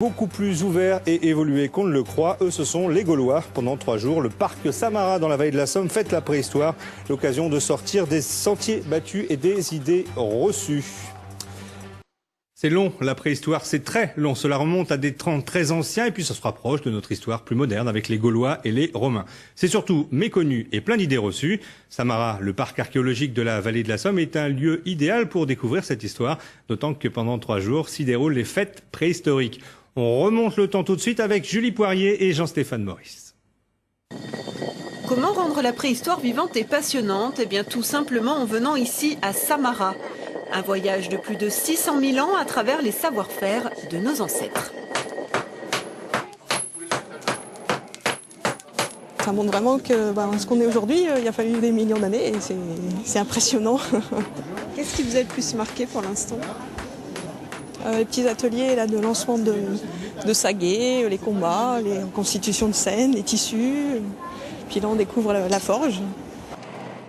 Beaucoup plus ouvert et évolué qu'on ne le croit, eux ce sont les Gaulois. Pendant 3 jours, le parc Samara dans la vallée de la Somme fête la préhistoire. L'occasion de sortir des sentiers battus et des idées reçues. C'est long, la préhistoire, c'est très long. Cela remonte à des temps très anciens et puis ça se rapproche de notre histoire plus moderne avec les Gaulois et les Romains. C'est surtout méconnu et plein d'idées reçues. Samara, le parc archéologique de la vallée de la Somme, est un lieu idéal pour découvrir cette histoire, d'autant que pendant 3 jours s'y déroulent les fêtes préhistoriques. On remonte le temps tout de suite avec Julie Poirier et Jean-Stéphane Maurice. Comment rendre la préhistoire vivante et passionnante? Eh bien tout simplement en venant ici à Samara. Un voyage de plus de 600 000 ans à travers les savoir-faire de nos ancêtres. Ça montre vraiment que ce qu'on est aujourd'hui, il a fallu des millions d'années et c'est impressionnant. Qu'est-ce qui vous a le plus marqué pour l'instant? Les petits ateliers là, de lancement de saguets, les combats, les constitutions de scènes, les tissus. Puis là, on découvre la forge.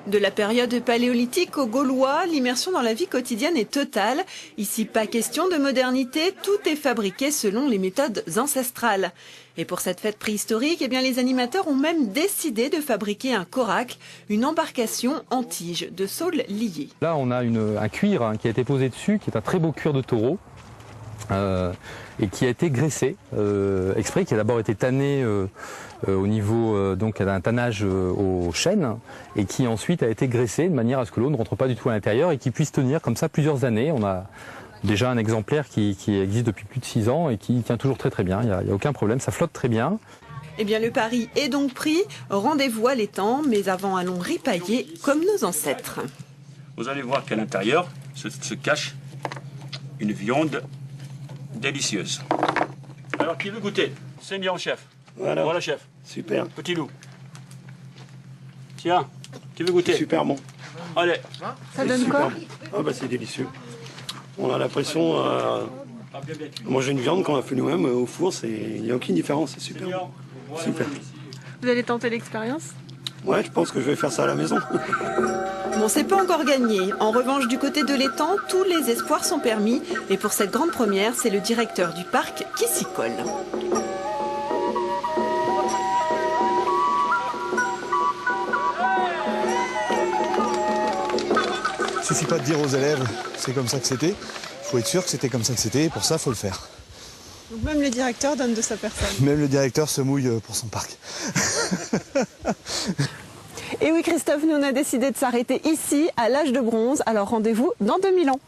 De la période paléolithique aux Gaulois, l'immersion dans la vie quotidienne est totale. Ici, pas question de modernité, tout est fabriqué selon les méthodes ancestrales. Et pour cette fête préhistorique, eh bien, les animateurs ont même décidé de fabriquer un coracle, une embarcation en tige de saules liées. Là, on a un cuir qui a été posé dessus, qui est un très beau cuir de taureau. Et qui a été graissé exprès, qui a d'abord été tanné au niveau donc d'un tannage au chêne et qui ensuite a été graissé de manière à ce que l'eau ne rentre pas du tout à l'intérieur et qui puisse tenir comme ça plusieurs années. On a déjà un exemplaire qui existe depuis plus de 6 ans et qui tient toujours très bien, il n'y a aucun problème, ça flotte très bien. Eh bien le pari est donc pris, rendez-vous à l'étang, mais avant allons ripailler comme nos ancêtres. Vous allez voir qu'à l'intérieur se cache une viande délicieuse. Alors, qui veut goûter? C'est bien, chef. Voilà, chef. Super. Petit loup. Tiens, qui veut goûter? Super bon. Allez. Ça donne quoi? Ah bah c'est délicieux. On a l'impression de manger une viande qu'on a fait nous-mêmes au four, il n'y a aucune différence, c'est super bon. Super. Vous allez tenter l'expérience? Ouais, je pense que je vais faire ça à la maison. Bon, c'est pas encore gagné. En revanche, du côté de l'étang, tous les espoirs sont permis. Et pour cette grande première, c'est le directeur du parc qui s'y colle. Il suffit pas de dire aux élèves c'est comme ça que c'était. Il faut être sûr que c'était comme ça que c'était et pour ça, il faut le faire. Donc même le directeur donne de sa personne. Même le directeur se mouille pour son parc. Et oui Christophe, nous on a décidé de s'arrêter ici, à l'âge de bronze. Alors rendez-vous dans 2000 ans.